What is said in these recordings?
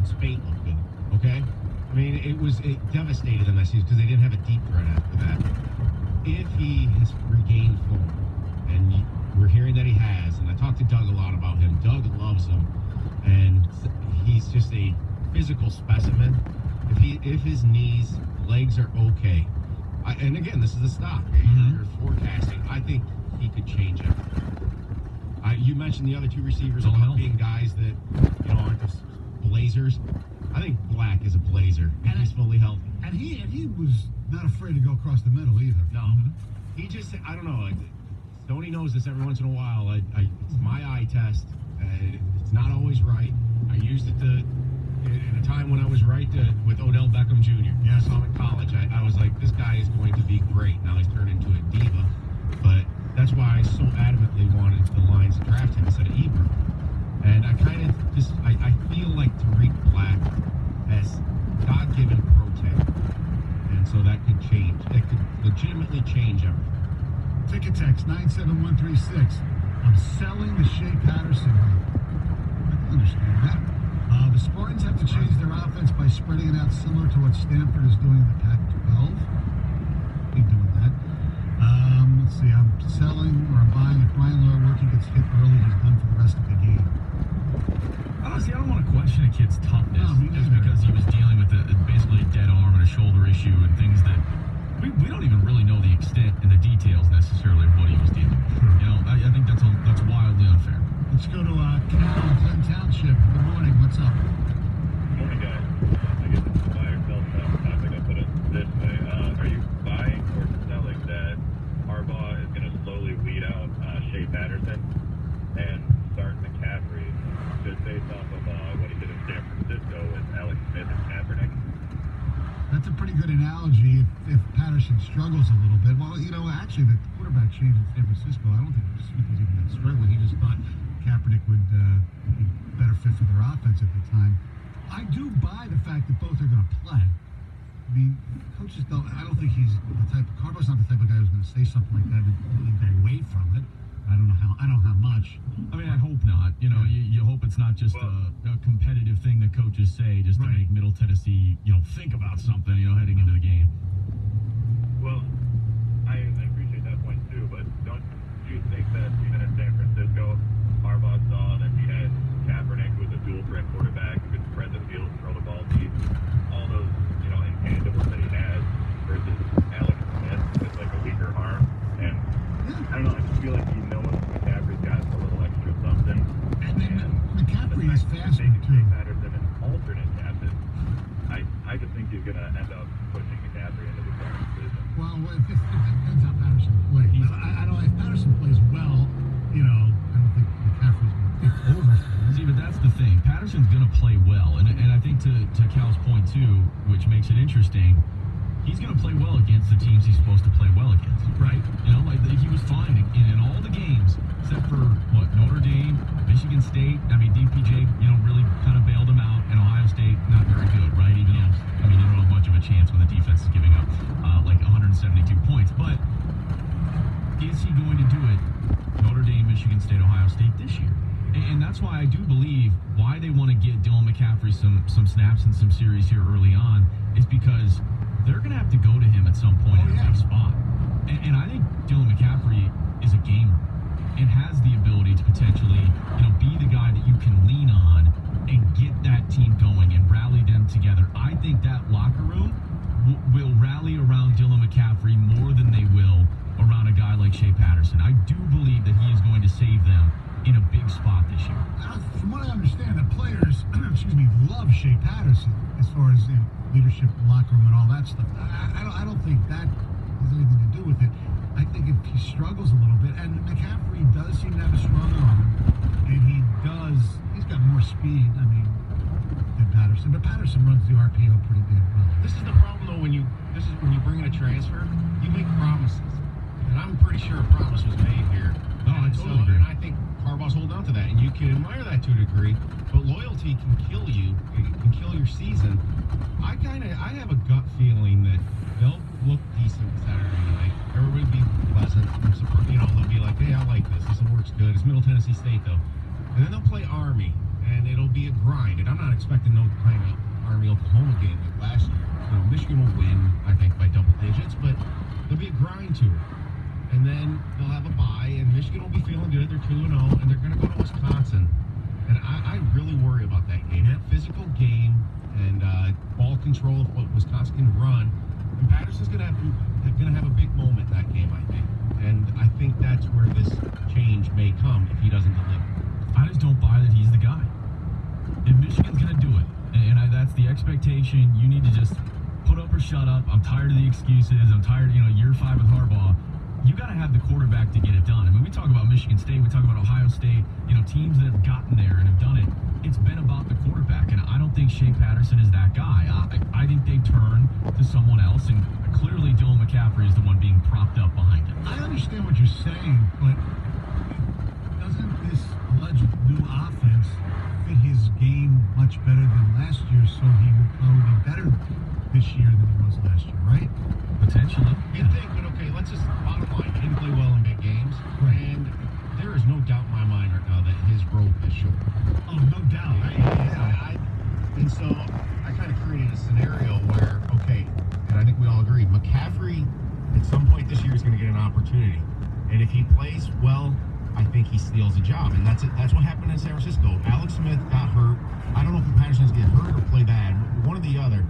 Spate looked good. Okay, I mean it devastated them that season because they didn't have a deep threat after that. If he has regained form, and we're hearing that he has, and I talked to Doug a lot about him. Doug loves him, and he's just a physical specimen. If his knees, legs are okay, and again, this is a stock. You're forecasting. I think he could change it. You mentioned the other two receivers about being guys that aren't just blazers. I think Black is a blazer if he's fully healthy. And he was not afraid to go across the middle either. No, he just, I don't know. Stoney knows this every once in a while. It's my eye test. It's not always right. I used it in a time when I was right with Odell Beckham Jr. Yeah, I saw him in college. I was like, this guy is going to be great. Now he's turned into a diva, but that's why I so adamantly wanted the Lions to draft him instead of Ebert. And I kind of just, I feel like Tariq Black has God-given pro tech, and so that could change. It could legitimately change everything. Ticket text 97136. I'm selling the Shea Patterson. I can understand that. The Spartans have to change their offense by spreading it out similar to what Stanford is doing in the Pac-12. Be doing that. Let's see. I'm selling or I'm buying. If Brian Lewerke gets hit early, he's done for the rest of the game. Honestly, I don't want to question a kid's toughness just because he was dealing with basically a dead arm and a shoulder issue and things that we don't even really know the extent and the details necessarily of what he was dealing with. I think that's wildly unfair. Let's go to Cal in Clinton Township. Good morning. What's up? Good morning, guys. I guess it's a buy or sell topic. I'll put it this way. Are you buying or selling that Harbaugh is going to slowly weed out Shea Patterson and start McCaffrey just based off of what he did in San Francisco with Alex Smith and Kaepernick? That's a pretty good analogy if Patterson struggles a little bit. Well, actually, the quarterback change in San Francisco, I don't think Smith was even that struggling. He just thought Kaepernick would be better fit for their offense at the time. I do buy the fact that both are going to play. I mean, coaches don't. I don't think he's the type. Harbaugh's not the type of guy who's going to say something like that and go away from it. I don't know how much. I mean, I hope not. You hope it's not just a competitive thing that coaches say just to make Middle Tennessee, think about something, heading into the game. Well, I appreciate that point too, but don't you think that even in San Francisco, Harbaugh saw that he had Kaepernick, who was a dual threat quarterback, who could spread the field, throw the ball deep, all those, intangibles that he has versus Alex Smith with like a weaker arm. And I don't know, I just feel like McCaffrey's got a little extra something. And McCaffrey is faster too. Patterson an alternate captain. I just think he's gonna end up pushing McCaffrey into the starting position. Well, it depends how Patterson plays. I don't know if Patterson plays well. I don't think McCaffrey's going to take over. See, but that's the thing. Patterson's going to play well, and I think to Cal's point too, which makes it interesting. He's going to play well against the teams he's supposed to play well against, right? He was fine in all the games except for Notre Dame, Michigan State. I mean, DPJ, really kind of bailed him out, and Ohio State not very good, right? Even though, you don't have much of a chance when the defense is giving up 172 points. But is he going to do it? Notre Dame, Michigan State, Ohio State this year. And that's why I do believe why they want to get Dylan McCaffrey some snaps and some series here early on is because they're going to have to go to him at some point in a big spot. And I think Dylan McCaffrey is a gamer and has the ability to potentially, be the guy that you can lean on and get that team going and rally them together. I think that locker room will rally around Dylan McCaffrey more than they will around a guy like Shea Patterson. I do believe that he is going to save them in a big spot this year. From what I understand, the players, love Shea Patterson as far as leadership, locker room, and all that stuff. I don't think that has anything to do with it. I think if he struggles a little bit, and McCaffrey does seem to have a strong arm, and he's got more speed, than Patterson. But Patterson runs the RPO pretty damn well. This is the problem, though, when you bring in a transfer, you make promises. And I'm pretty sure a promise was made here. I totally agree. And I think Harbaugh's holding on to that. And you can admire that to a degree, but loyalty can kill you. It can kill your season. I have a gut feeling that they'll look decent Saturday night. Everybody will be pleasant. They'll be like, hey, I like this. This works good. It's Middle Tennessee State, though. And then they'll play Army. And it'll be a grind, and I'm not expecting them playing an Army-Oklahoma game like last year. So Michigan will win, I think, by double digits, but there'll be a grind to it. And then they'll have a bye, and Michigan will be feeling good. They're 2-0, and they're going to go to Wisconsin. And I really worry about that game. That physical game and ball control of what Wisconsin can run. And Patterson's going to have a big moment in that game, I think. And I think that's where this change may come if he doesn't deliver. I just don't buy that he's the guy. If Michigan's going to do it, and that's the expectation, you need to just put up or shut up. I'm tired of the excuses. I'm tired, year 5 with Harbaugh. You got to have the quarterback to get it done. I mean, we talk about Michigan State, we talk about Ohio State, teams that have gotten there and have done it. It's been about the quarterback, and I don't think Shea Patterson is that guy. I think they turn to someone else, and clearly Dylan McCaffrey is the one being propped up behind him. I understand what you're saying, but doesn't this alleged new offense fit his game much better than last year, so he will probably be better this year than he was last year, right? Potentially. You'd think, but okay, let's just bottom line. He didn't play well in big games, Right. and there is no doubt in my mind right now that his rope is short. Oh, no doubt. And so I kind of created a scenario where, okay, and I think we all agree, McCaffrey at some point this year is going to get an opportunity. And if he plays well, I think he steals a job. And that's it. That's what happened in San Francisco. Alex Smith got hurt. I don't know if Patterson's get hurt or play bad. One or the other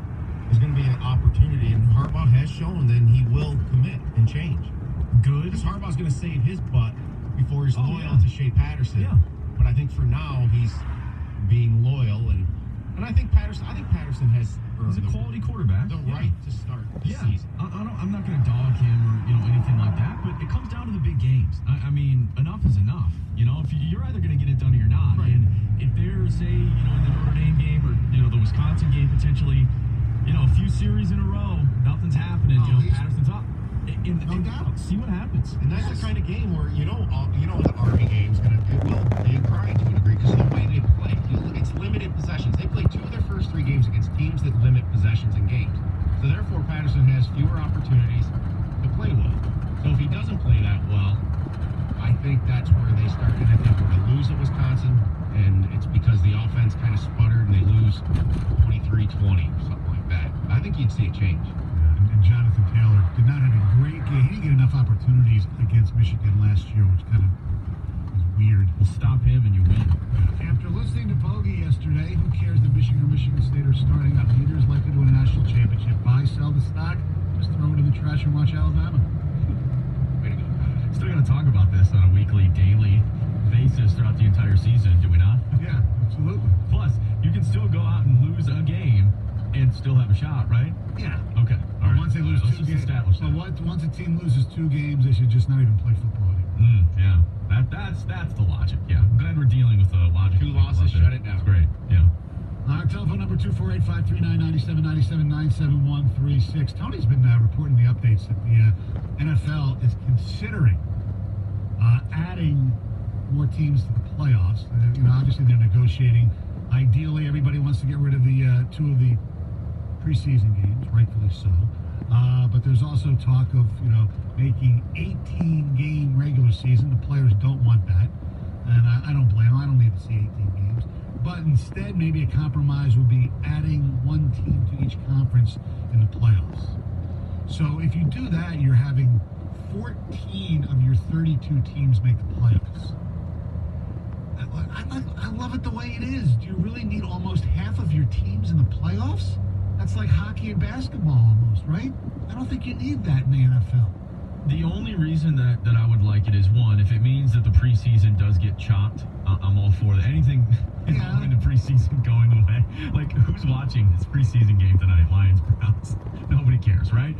is going to be an opportunity. And Harbaugh has shown then he will commit and change. Good. Because Harbaugh's going to save his butt before he's loyal yeah. to Shea Patterson. Yeah. But I think for now he's being loyal, and I think Patterson has He's a quality quarterback. the right to start the Yeah, season. I'm not going to dog him or anything like that, but it comes down to the big games. I mean, enough is enough. If you're either going to get it done or you're not. Right. And if there's in the Notre Dame game or the Wisconsin game potentially, a few series in a row, nothing's happening. Patterson's up. No doubt. See what happens. And that's the kind of game where the Army game's it will be a grind to a degree because of the way they play. It's limited possessions. They played 2 of their first 3 games against teams that limit possessions in games. So therefore, Patterson has fewer opportunities to play well. So if he doesn't play that well, I think that's where they start. And if they were to lose at Wisconsin, and it's because the offense kind of sputtered and they lose 23-20 or something like that, I think you'd see a change. And Jonathan Taylor did not have a great game. He didn't get enough opportunities against Michigan last year, which kind of was weird. We'll stop him and you win. After listening to Bogey yesterday, who cares that Michigan or Michigan State are starting up? Neither is likely to win a national championship. Buy, sell the stock, just throw it in the trash and watch Alabama. Way to go. Still going to talk about this on a weekly, daily basis throughout the entire season, do we not? Yeah, absolutely. Plus, you can still go out and lose a game and still have a shot, right? Yeah. Okay. All right. Once they lose Let's 2 just games, establish that. once a team loses 2 games, they should just not even play football anymore. Yeah. That's the logic. Yeah. I'm glad we're dealing with the logic. 2 losses, shut it down. That's great. Yeah. Our telephone number 248-539-9797-97136. Tony's been reporting the updates that the NFL is considering adding more teams to the playoffs. Obviously they're negotiating. Ideally, everybody wants to get rid of the 2 of the preseason games, rightfully so. But there's also talk of making 18-game regular season. The players don't want that, and I don't blame them. I don't need to see 18 games. But instead, maybe a compromise would be adding 1 team to each conference in the playoffs. So if you do that, you're having 14 of your 32 teams make the playoffs. I love it the way it is. Do you really need almost half of your teams in the playoffs? That's like hockey and basketball almost, right? I don't think you need that in the NFL. The only reason that I would like it is, one, if it means that the preseason does get chopped, I'm all for that. Anything involving the preseason going away. Like, who's watching this preseason game tonight? Lions-Browns. Nobody cares, right?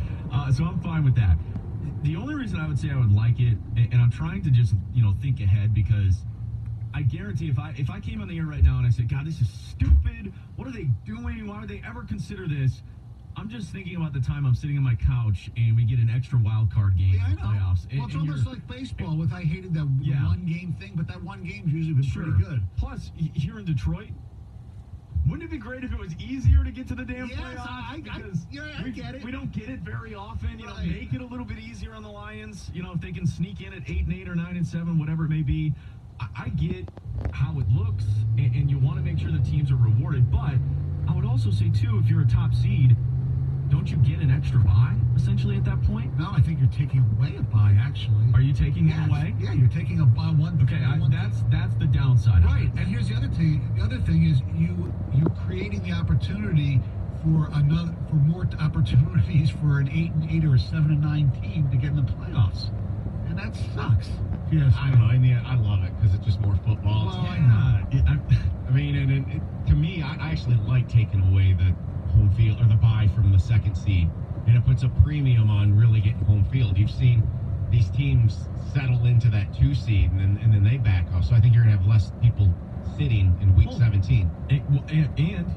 So I'm fine with that. The only reason I would say I would like it, and I'm trying to just, think ahead, because I guarantee if I came on the air right now and I said, God, this is stupid. What are they doing? Why would they ever consider this? I'm just thinking about the time I'm sitting on my couch and we get an extra wild card game in the playoffs. Well, it's almost like baseball with I hated that 1 game thing, but that 1 game's usually been pretty good. Plus, here in Detroit, wouldn't it be great if it was easier to get to the damn Yes, playoffs? I get it. We don't get it very often. Right. Make it a little bit easier on the Lions. If they can sneak in at 8-8 or 9-7, whatever it may be. I get how it looks, and you want to make sure the teams are rewarded. But I would also say, too, if you're a top seed, don't you get an extra bye, essentially, at that point? No, I think you're taking away a bye, actually. Are you taking Yes. it away? Yeah, you're taking a bye one. Okay, one that's the downside. Right, and here's the other thing. The other thing is you creating the opportunity for more opportunities for an 8-8 or a 7-9 team to get in the playoffs, and that sucks. Yes, I don't know. In the end, I love it because it's just more football. Well, I Yeah, I mean, and to me, I actually like taking away the home field or the bye from the second seed, and it puts a premium on really getting home field. You've seen these teams settle into that 2 seed and then they back off. So I think you're gonna have less people sitting in week 17. And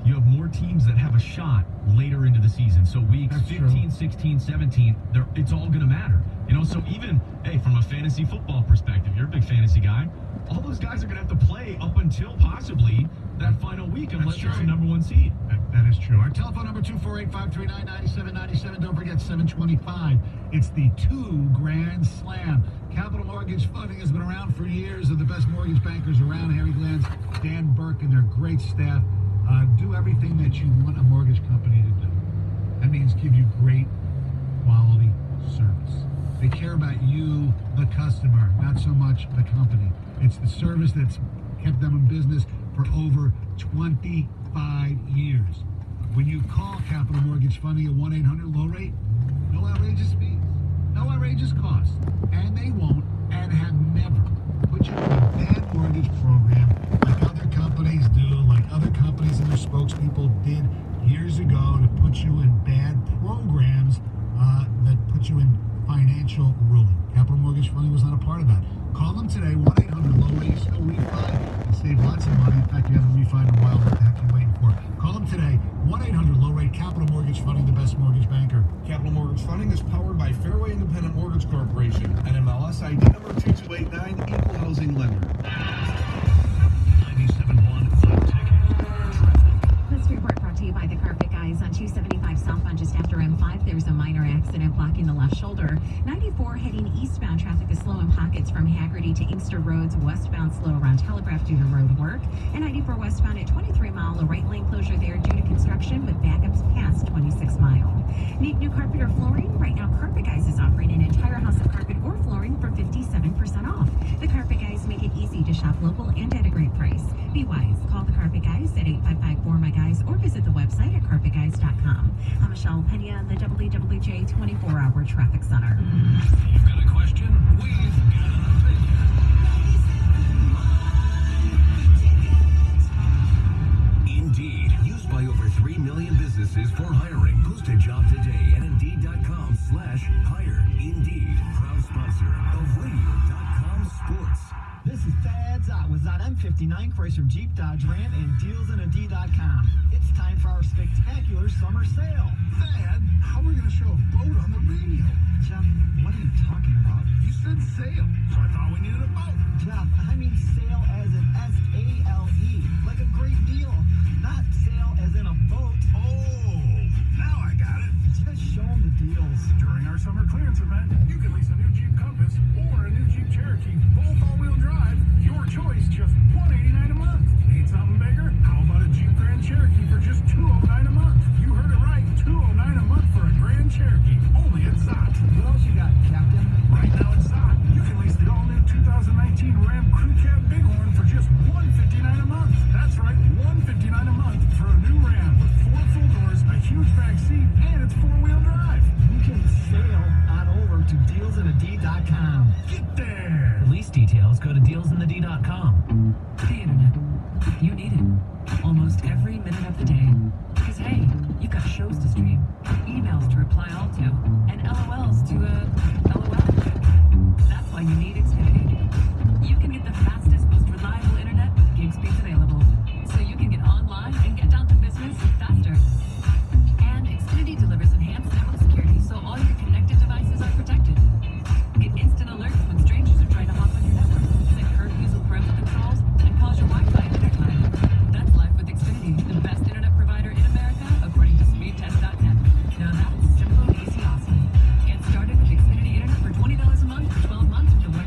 you have more teams that have a shot later into the season. So weeks That's 15, true. 16, 17, it's all going to matter. So even, hey, from a fantasy football perspective, you're a big fantasy guy, all those guys are going to have to play up until possibly that final week unless That's there's a right. number 1 seed. That is true. Our telephone number 248-539-9797. Don't forget 725. It's the 2 Grand Slam. Capital Mortgage Funding has been around for years. They're the best mortgage bankers around. Harry Glantz, Dan Burke, and their great staff do everything that you want a mortgage company to do. That means give you great quality service. They care about you, the customer, not so much the company. It's the service that's kept them in business for over 25 years. When you call Capital Mortgage Funding at 1-800-LOW-RATE, no outrageous fees, no outrageous costs, and they won't and have never put you in a bad mortgage program like other companies do, like other companies and their spokespeople did years ago to put you in bad programs that put you in financial ruin. Capital Mortgage Funding was not a part of that. Call them today, 1-800-LOW-RATE. Still refi and save lots of money. In fact, you haven't refied in a while. What the heck are you waiting for? Call them today, 1-800-LOW-RATE. Capital Mortgage Funding, the best mortgage banker. Capital Mortgage Funding is powered by Fairway Independent Mortgage Corporation, NMLS ID number 2289, equal housing lender. 97.1 The Ticket. This report brought to you by the Carpet Guys on 275 southbound just after M5. There's a minor accident blocking the left shoulder. 94 heading eastbound traffic is slow in pockets from Haggerty to Inkster Roads. Westbound slow around Telegraph due to road work. And 94 westbound at 23 Mile, a right lane closure there due to construction with backups past 26 Mile. Need new carpet or flooring? Right now, Carpet Guys is offering an entire house of carpet or flooring for 57% off. The Carpet Guys make it easy to shop local and at a great price. Be wise. Call the Carpet Guys at 855-4MY-GUYS or visit the website at carpetguys.com. I'm Michelle Pena in the WWJ 24-hour traffic center. You've got a question? We've got an opinion. Indeed, used by over 3 million businesses for hiring. Post a job today at Indeed.com/hire. Indeed, proud sponsor of Radio.com Sports. This is Thad Zott with Zott M59 Chrysler Jeep Dodge Ram and DealsInAD.com. It's time for our spectacular summer sale. Thad, how are we going to show a boat on the radio? Jeff, what are you talking about? You said sail, so I thought we needed a boat. Jeff, I mean sale as in S-A-L-E, like a great deal, not sale as in a boat. Oh, now I got it. Just show them the deals. During our summer clearance event, you can lease a new Jeep Compass or a new Jeep Cherokee, both all-wheel drive. Your choice, just $189 a month. Need something bigger? How about a Jeep Grand Cherokee for just $209 a month? You heard it right, $209 a month for a Grand Cherokee, only at Zott. What else you got, Captain? Right now at Zott, you can lease the all-new 2019 Ram Crew Cab Bighorn for just $159 a month. That's right, $159 a month for a new Ram with 4 full doors, a huge back seat, and it's 4-wheel drive. You can sail on over to DealsInAD.com. Get there! For lease details, go to dealsinthed.com. The internet. You need it. Almost every minute of the day. Because hey, you've got shows to stream, emails to reply all to, and LOLs to, LOL. That's why you need Xfinity. You can get the fastest, most reliable internet with gig speeds available. So you can get online and get down to business faster. And Xfinity delivers enhanced network security so all your connected devices are protected. Get instant alerts when strangers are trying to hop on your network. Set current user parental controls and pause your Wi-Fi at dinner time. That's life with Xfinity, the best internet provider in America, according to speedtest.net. Now that's simple, easy, awesome. Get started with Xfinity Internet for $20 a month for 12 months with the web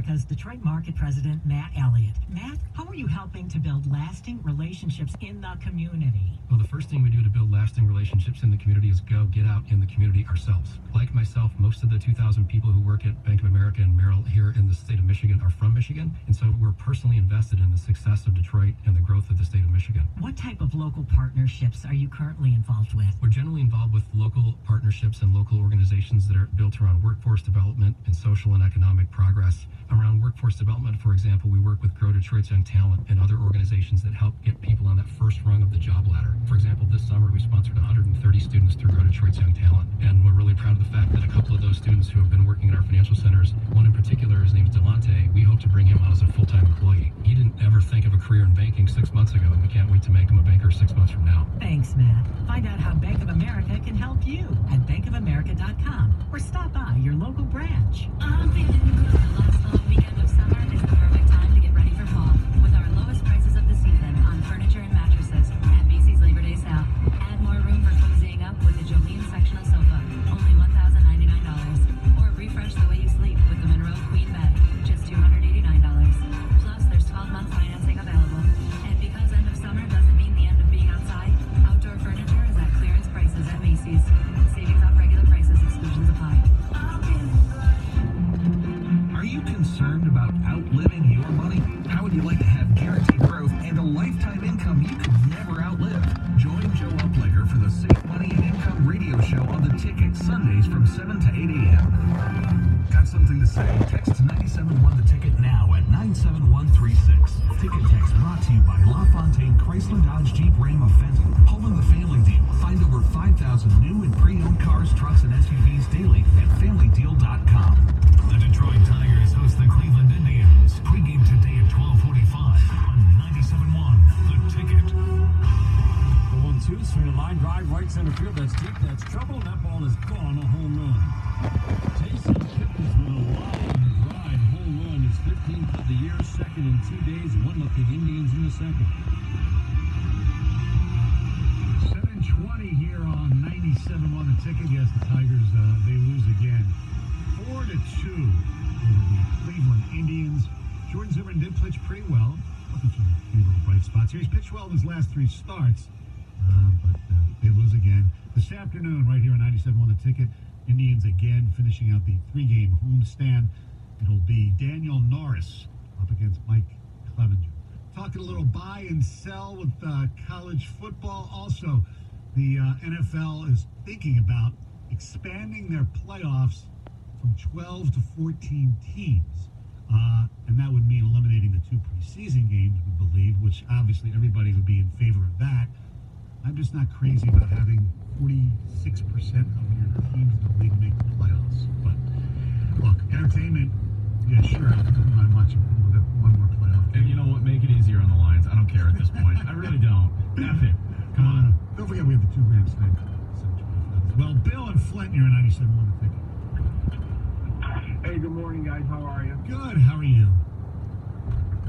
America's Detroit Market President, Matt Elliott. Matt, how are you helping to build lasting relationships in the community? Well, the first thing we do to build lasting relationships in the community is go get out in the community ourselves. Like myself, most of the 2,000 people who work at Bank of America and Merrill here in the state of Michigan are from Michigan, and so we're personally invested in the success of Detroit and the growth of the state of Michigan. What type of local partnerships are you currently involved with? We're generally involved with local partnerships and local organizations that are built around workforce development and social and economic progress. Around workforce development, for example, we work with Grow Detroit's Young Talent and other organizations that help get people on that first rung of the job ladder. For example, this summer we sponsored 130 students through Grow Detroit's Young Talent, and we're really proud of the fact that a couple of those students who have been working in our financial centers, one in particular, his name is Delonte, we hope to bring him on as a full-time employee. He didn't ever think of a career in banking 6 months ago, and we can't wait to make him a banker 6 months from now. Thanks, Matt. Find out how Bank of America can help you at bankofamerica.com or stop by your local branch. I'm feeling good. The last long weekend of summer is the perfect time to get ready for fall with our lowest prices of the season on furniture and mattresses at Macy's Labor Day sale. Add more room for cozying up with the Jolene sectional sofa, only $1,099. Or refresh the way you sleep with the Monroe Queen bed, just $289. Plus, there's 12-month financing available. And because end of summer doesn't mean the end of being outside, outdoor furniture is at clearance prices at Macy's. Savings off regular prices, exclusions apply. Are you concerned about outliving your money? How would you like to have guaranteed growth and a lifetime income you could never outlive? Join Joe Uplicker for the Save Money and Income radio show on The Ticket, Sundays from 7 to 8 a.m. Got something to say? Text 971 The Ticket now at 97136. Ticket text brought to you by LaFontaine Chrysler Dodge Jeep Ram of Fenton. Home of the Family Deal. Find over 5,000 new and pre-owned cars, trucks, and SUVs daily at FamilyDeal.com. The Detroit Tigers host the Cleveland Indians. Pre-game today at 12:45 on 97.1 The Ticket. The 1-2 swing a line drive right center field. That's deep. That's trouble. And that ball is gone. A home run. Taysom Kipnis with a line drive home run. His 15th of the year. Second in 2 days. One with the Indians in the second. 7:20 here on 97 on The Ticket. Yes, the Tigers, they lose again. 4-2 over the Cleveland Indians. Jordan Zimmerman did pitch pretty well. Looking for a few little bright spots here. He's pitched well in his last 3 starts, but they lose again. This afternoon, right here on 97 on The Ticket, Indians again finishing out the 3-game homestand. It'll be Daniel Norris up against Mike Clevenger. Talking a little buy and sell with college football. Also, the NFL is thinking about expanding their playoffs from 12 to 14 teams. And that would mean eliminating the 2 preseason games, we believe, which obviously everybody would be in favor of that. I'm just not crazy about having 46% of your teams in the league make the playoffs. But, look, entertainment, yeah, sure, I don't mind watching one more playoff game. And you know what? Make it easier on the lines. I don't care at this point. I really don't. F it. Come on. Don't forget we have the 2 grand snake. Well, Bill and Flint, you're a 97 on The Ticket. Hey, good morning, guys. How are you? Good. How are you?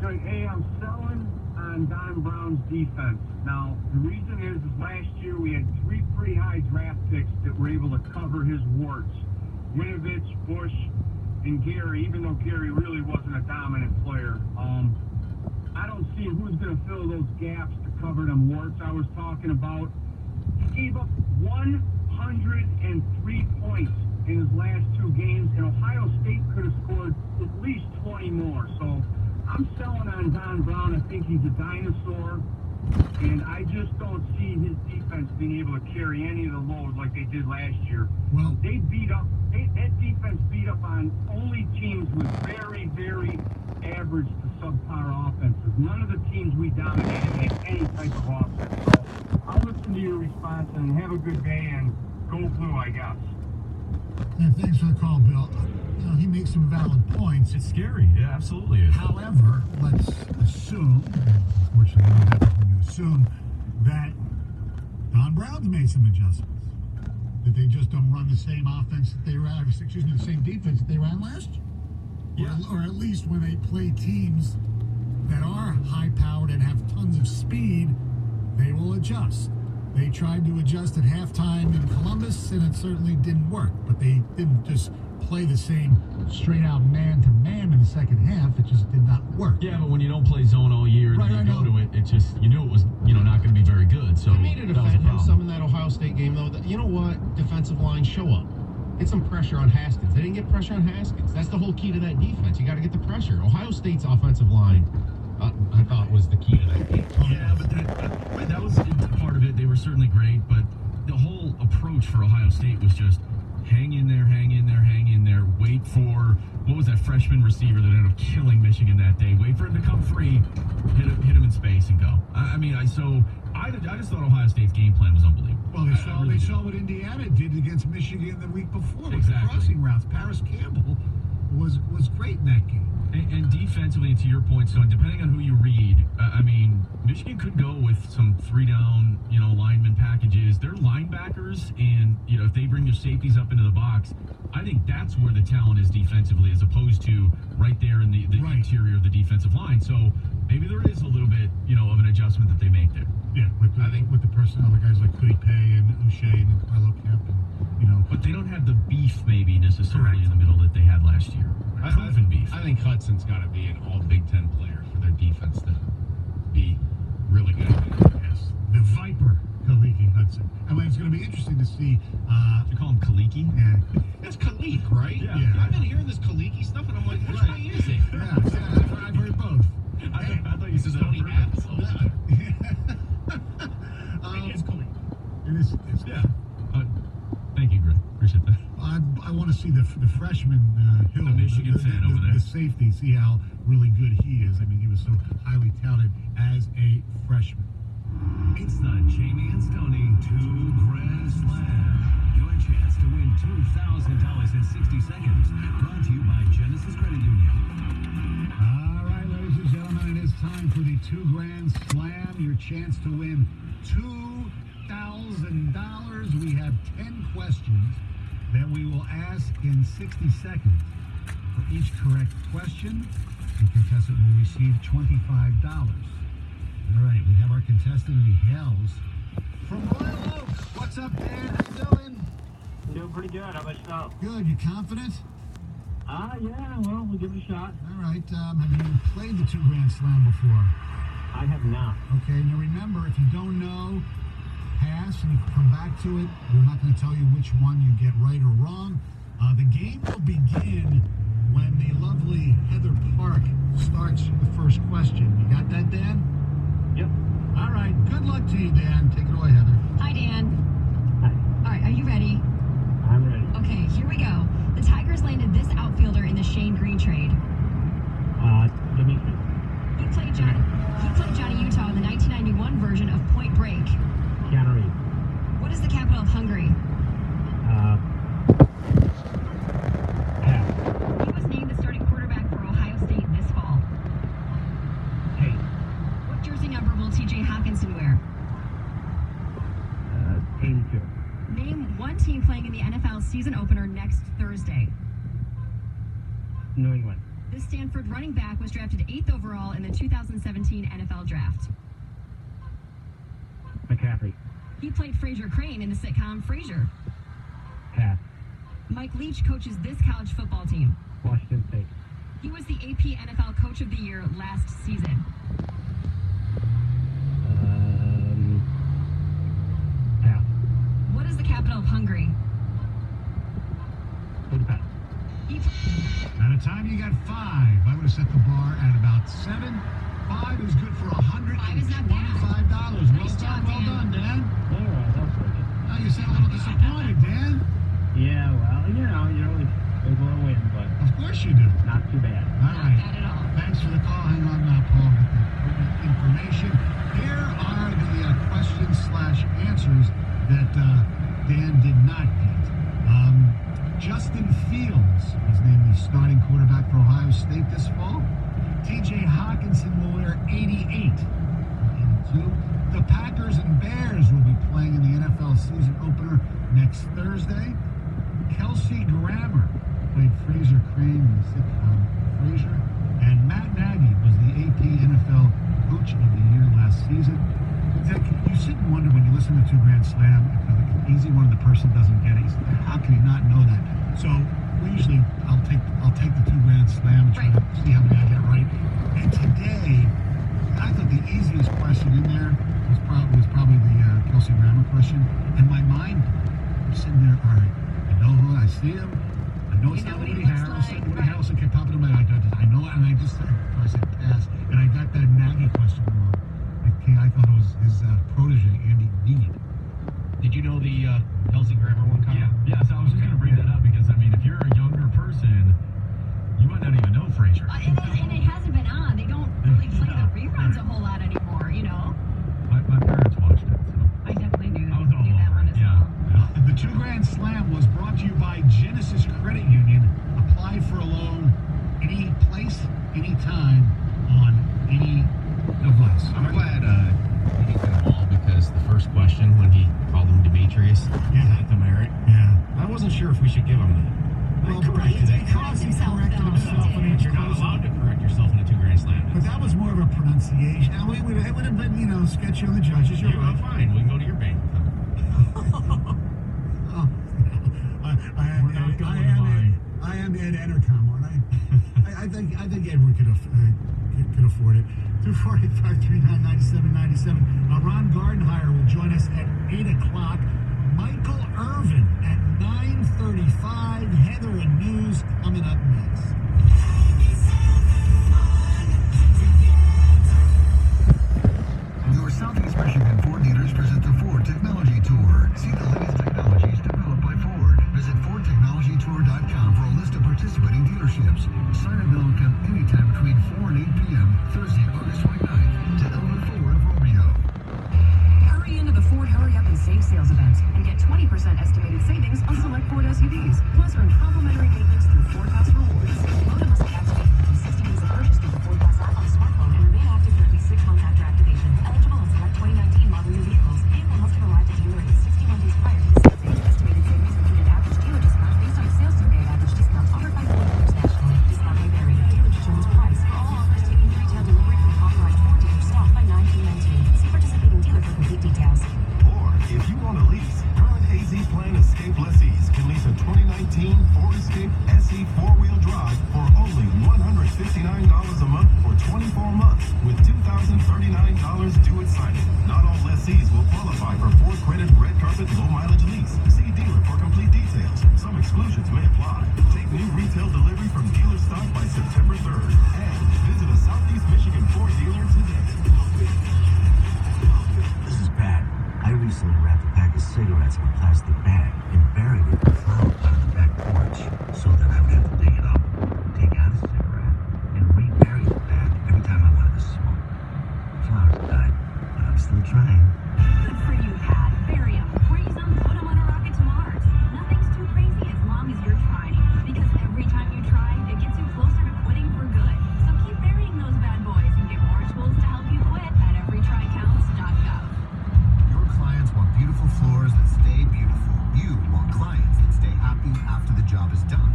Good. Hey, I'm selling on Don Brown's defense. Now, the reason is last year we had 3 pretty high draft picks that were able to cover his warts. Winovich, Bush, and Gary, even though Gary really wasn't a dominant player. I don't see who's going to fill those gaps to cover them warts I was talking about. He gave up 103 points in his last 2 games, and Ohio State could have scored at least 20 more. So I'm selling on Don Brown. I think he's a dinosaur, and I just don't see his defense being able to carry any of the load like they did last year. Well, that defense beat up on only teams with very, very average to subpar offenses. None of the teams we dominated had any type of offense. So I'll listen to your response and have a good day and go blue, I guess. Yeah, thanks for the call, Bill. You know, he makes some valid points. It's scary. Yeah, absolutely is. However, let's assume, unfortunately, we definitely assume that Don Brown's made some adjustments. That they just don't run the same offense that they ran, the same defense that they ran last year. Yeah. Or at least when they play teams that are high-powered and have tons of speed, they will adjust. They tried to adjust at halftime in Columbus, and it certainly didn't work. But they didn't just play the same straight-out man-to-man in the second half. just did not work. Yeah, but when you don't play zone all year and Right, you I go know. to it, it just, you knew it was, not going to be very good. So I mean, to that was a defend him problem. some in that Ohio State game, though. You know what? Defensive line, show up. Get some pressure on Haskins. They didn't get pressure on Haskins. That's the whole key to that defense. You got to get the pressure. Ohio State's offensive line, I thought, was the key to that game. Yeah, but that was part of it. They were certainly great, but the whole approach for Ohio State was just hang in there, hang in there, hang in there. Wait for, what was that freshman receiver that ended up killing Michigan that day? Wait for him to come free, hit him in space and go. I just thought Ohio State's game plan was unbelievable. Well, they saw what Indiana did against Michigan the week before with Exactly. the crossing routes. Paris Campbell was great in that game. And defensively, to your point, so depending on who you read, Michigan could go with some 3-down, lineman packages. Their linebackers, and if they bring their safeties up into the box, I think that's where the talent is defensively, as opposed to right there in the interior of the defensive line. So maybe there is a little bit, of an adjustment that they make there. Yeah, with the personnel, the guys like Cody Pay and Uche and Carlo Kemp, But they don't have the beef maybe necessarily in the middle that they had last year. Proven beef. I think Hudson's got to be an all Big Ten player for their defense to be really good. Yes, the Viper, Kaliki Hudson. I mean, it's going to be interesting to see. You call him Kaliki? Yeah. That's Kalik, right? Yeah. I've been hearing this Kaliki stuff, and I'm like, which way is it? Yeah, I've heard both. I thought you said that. Tony Abbott. It's Kalik. It is. Yeah. Thank you, Greg. Appreciate that. I want to see the freshman Hill, A Michigan fan over there. the safety, see how really good he is. I mean, he was so highly touted as a freshman. It's the Jamie and Stoney 2 Grand Slam. Your chance to win $2,000 in 60 seconds. Brought to you by Genesis Credit Union. All right, ladies and gentlemen, it is time for the 2 Grand Slam. Your chance to win $2,000. We have 10 questions that we will ask in 60 seconds. For each correct question, the contestant will receive $25. All right, we have our contestant, and he hails from Royal Oaks. What's up, Dan? How you doing? Doing pretty good. How about yourself? Good. You confident? Yeah, well, we'll give it a shot. All right. Have you played the 2 Grand Slam before? I have not. Okay. Now remember, if you don't know, pass, and you can come back to it. We're not going to tell you which one you get right or wrong. The game will begin when the lovely Heather Park starts the first question. You got that, Dan? Yep. All right. Good luck to you, Dan. Take it away, Heather. Hi, Dan. Hi. All right, are you ready? I'm ready. Okay, here we go. The Tigers landed this outfielder in the Shane Green trade. Dimitri. He played Johnny Utah in the 1991 version of Point Break. Keanu Reeves. What is the capital of Hungary? Pass. He was named the starting quarterback for Ohio State this fall. Hey. What jersey number will TJ Hawkinson wear? 82. Name one team playing in the NFL season opener next Thursday. New England. This Stanford running back was drafted 8th overall in the 2017 NFL Draft. McCaffrey. He played Fraser Crane in the sitcom Frasier. Pass. Mike Leach coaches this college football team. Washington State. He was the AP NFL Coach of the Year last season. Pass. What is the capital of Hungary? Budapest. At a time, you got 5. I would have set the bar at about 7. 5 is good for $125. 5 is not bad. Nice job, Well done, Dan. All right, that's good. Now you sound a little disappointed, Dan. Yeah, well, you know, we're going to win, but Of course you do. not too bad. All Not right. bad at all. Thanks for the call. Hang on now, Paul. Get the pertinent information. Here are the questions/answers that Dan did not get. Justin Fields was named the starting quarterback for Ohio State this fall. TJ Hawkinson will wear 88. 82. The Packers and Bears will be playing in the NFL season opener next Thursday. Kelsey Grammer played Fraser Crane in the sitcom Frasier. And Matt Nagy was the AP NFL Coach of the Year last season. Zach, you sit and wonder when you listen to 2 Grand Slam, if an easy one the person doesn't get it. How can he not know that? So we usually, I'll take the 2 Grand Slam and try to see how many I get right. All right. I know who I see him. I know it's You know not what he Woody looks Harrelson. like, Woody right. Harrelson kept popping in my eye. I know it, and I just said, pass. And I got that Nagy question wrong. I thought it was his protege, Andy Reid. Did you know the Kelsey Grammer one, Kyle? Yeah, so I was just going to bring that up because, I mean, if you're a younger person, you might not even know Frasier. And it hasn't been on. They don't really play the reruns a whole lot anymore, you know? My parents watched it, so. I definitely knew, I was all knew that over one it, as yeah. well. The Two Grand Slam was brought to you by Genesis Credit Union. Apply for a loan any place, any time, on any device. I'm glad he didn't get them all because the first question when he called him Demetrius, to merit. Yeah. I wasn't sure if we should give him that. Well, because he corrected himself when he was You're not close. allowed to correct yourself in a 2 Grand Slam. But that was more of a pronunciation. Now, it would have been, sketchy on the judges. You're right. Fine. We can go to your bank account. I am Ed Entercom, aren't I? I think Edward could afford it. 245-399-9797. Ron Gardenhire will join us at 8 o'clock. Michael Irvin at 9:35. Heather and News coming up next. Your Southeast Michigan Ford dealers present the Ford Technology Tour. See the latest technologies developed by Ford. Visit FordTechnologyTour.com for a list of participating dealerships. Sign up now and come anytime between 4 and 8 p.m. Thursday, August 29th to Elmer Ford of Romeo. Hurry into the Ford Hurry Up and Save sales event and get 20% estimated savings on select Ford SUVs. Plus, earn complimentary maintenance through Ford Pass Rewards. Load must be activated within 60 days of purchase through the Ford Pass app on the smartphone and remain active for at least 6 months after activation. Eligible on select 2019 model year vehicles. Vehicle must have arrived at dealer at least 61 days prior to the sales date. Estimated savings included average dealer discount based on a sales survey of average discounts offered by Ford dealers nationally. Discount may vary. Dealer determines price. For all offers taking retail delivery from authorized Ford dealer stock by 9/3/19. See participating dealer for complete details. Or, if you want a lease, current AZ Plan Escape lessees can lease a 2019 Ford Escape SE 4-wheel drive for only $159 a month for 24 months with $2,039 due at signing. Not all lessees will qualify for Ford Credit Red Carpet Low Mileage Lease. See dealer for complete details. Some exclusions may apply. Take new retail delivery from dealer stock by September 3rd. And visit a Southeast Michigan Ford dealer today. This is bad. I recently wrapped a pack of cigarettes in a plastic bag and buried it in a flower pot on the back porch so that I would have to dig it up, take out a cigarette, and rebury the bag every time I wanted to smoke. Flowers died, but I'm still trying. Good for you, Pat. Bury them, raise them, put them on a rocket to Mars. Nothing's too crazy as long as you're trying. Because every time you try, it gets you closer to quitting for good. So keep burying those bad boys and get more tools to help you quit at everytrycounts.gov. Your clients want beautiful floors that stay beautiful. You want clients that stay happy after the job is done.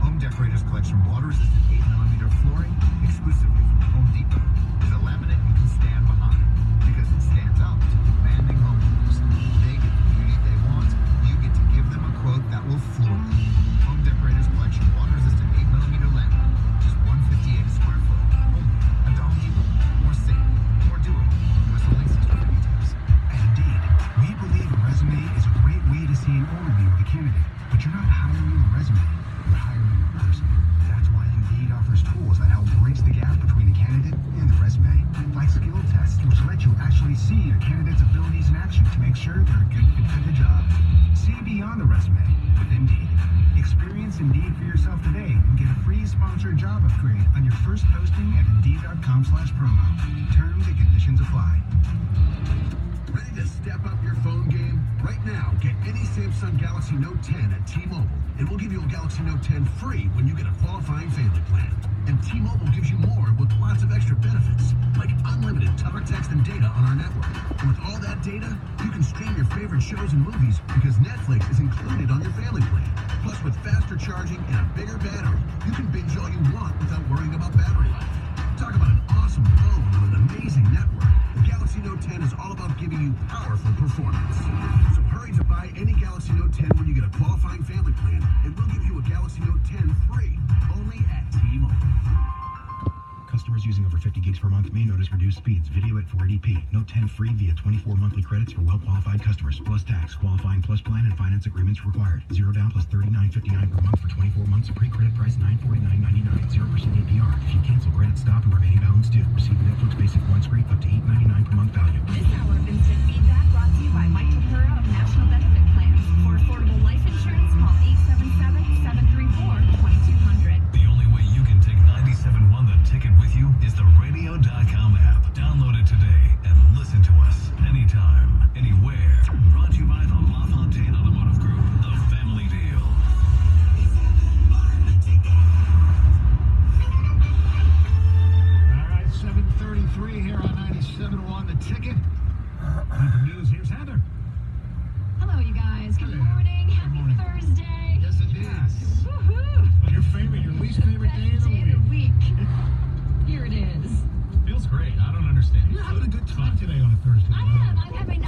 Home Decorators Collection water-resistant 8mm flooring exclusively from Home Depot is a laminate you can stand behind because it stands up to demanding homeowners. They get the beauty they want. You get to give them a quote that will floor them. Home Decorators Collection water-resistant 8mm laminate, just $158 a square foot. Only at the Home Depot. More safe, more doable. Give us a link for details. And Indeed, we believe a resume is a great way to see an overview of a candidate, but you're not hiring a resume, you're hiring a person. That's why Indeed offers tools that help bridge the gap between the candidate and the resume, like skill tests, which let you actually see a candidate's abilities in action to make sure they're a good fit for the job. See beyond the resume with Indeed. Experience Indeed for yourself today and get a free sponsored job upgrade on your first posting at Indeed.com/promo. Terms and conditions apply. Ready to step up your phone game? Right now, get any Samsung Galaxy Note 10 at T-Mobile, and we'll give you a Galaxy Note 10 free when you get a qualifying family plan. And T-Mobile gives you more with lots of extra benefits, like unlimited talk, text, and data on our network. And with all that data, you can stream your favorite shows and movies because Netflix is included on your family plan. Plus, with faster charging and a bigger battery, you can binge all you want without worrying about battery life. Talk about an awesome phone on an amazing network. The Galaxy Note 10 is all about giving you powerful performance. So hurry to buy any Galaxy Note 10 when you get a qualifying family plan, and we'll give you a Galaxy Note 10 free, only at T-Mobile. Customer Customers using over 50 gigs per month may notice reduced speeds. Video at 480p. Note 10 free via 24 monthly credits for well-qualified customers. Plus tax. Qualifying plus plan and finance agreements required. 0 down plus $39.59 per month for 24 months of pre-credit price $949.99. 0% APR. If you cancel, credit stop and remaining balance due. Receive Netflix Basic one screen up to $8.99 per month value. This hour of instant feedback brought to you by Mike Tapura of National Benefit Plans. For affordable life insurance, call 877-734-2200. The only way you can take 97.1 The Ticket with you is the radio.com app. Download it today and listen to us anytime, anywhere. Brought to you by the LaFontaine Automotive Group, the family deal. All right, 7:33 here on 97.1 The Ticket. Time for news. Here's Heather. Hello, you guys. Good morning. Happy Thursday. Yes, it is. Woohoo! Your favorite, your least favorite day of the week. Here it is. Feels great. I don't understand. You're having a good time today on a Thursday. I am. I'm having